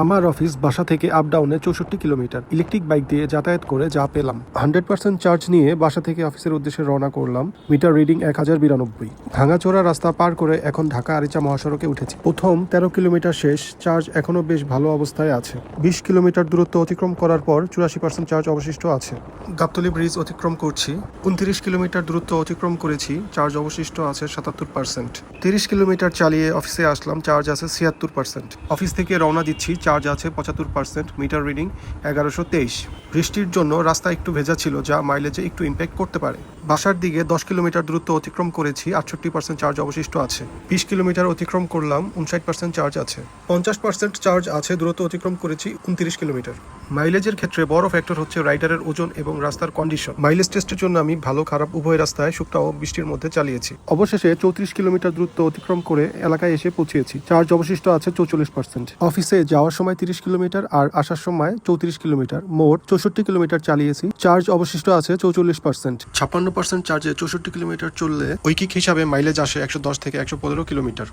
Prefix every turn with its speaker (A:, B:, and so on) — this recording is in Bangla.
A: আমার অফিস বাসা থেকে আপ ডাউনে 64 কিলোমিটার। ইলেকট্রিক বাইক দিয়ে যাতায়াত করে যা পেলাম। 100% চার্জ নিয়ে বাসা থেকে অফিসের উদ্দেশ্যে রওনা করলাম। Meter reading 1092। ভাঙাচোরা রাস্তা পার করে এখন ঢাকা আরিচা মহাসড়কে উঠেছি। প্রথম 13 কিলোমিটার শেষ, চার্জ এখনো বেশ ভালো অবস্থায় আছে। 20 কিলোমিটার দূরত্ব অতিক্রম করার পর 84% চার্জ অবশিষ্ট আছে। গাবতলী ব্রিজ অতিক্রম করছি। 29 কিলোমিটার দূরত্ব অতিক্রম করেছি, চার্জ অবশিষ্ট আছে 77%। 30 কিলোমিটার চালিয়ে অফিসে আসলাম, চার্জ আছে 76%। অফিস থেকে রওনা দিচ্ছি, চার্জ আছে 75%, মিটার রিডিং 1123। বৃষ্টির জন্য রাস্তা একটু ভেজা ছিল, যা মাইলেজে একটু ইম্প্যাক্ট করতে পারে। বাসার দিকে 10 কিলোমিটার দূরত্ব অতিক্রম করেছি, 68% চার্জ অবশিষ্ট আছে। 20 কিলোমিটার অতিক্রম করলাম, 59% চার্জ আছে। 50% চার্জ আছে, দূরত্ব অতিক্রম করেছি 29 কিলোমিটার। মাইলেজের ক্ষেত্রে বড় ফ্যাক্টর হচ্ছে রাইডারের ওজন এবং রাস্তার কন্ডিশন। মাইলেজ টেস্টের জন্য আমি ভালো খারাপ উভয় রাস্তায় শুকনো ও বৃষ্টির মধ্যে চালিয়েছি। অবশেষে 34 কিলোমিটার দূরত্ব অতিক্রম করে এলাকায় এসে পৌঁছেছি, চার্জ অবশিষ্ট আছে 44%। অফিসে যাওয়ার সময় 30 কিলোমিটার আর আসার সময় 34 কিলোমিটার, মোট 64 কিলোমিটার চালিয়েছি, চার্জ অবশিষ্ট আছে 44%। 56% চার্জে 64 কিলোমিটার চললে ঐকিক হিসাবে মাইলেজ আসে 110 থেকে 115 কিলোমিটার।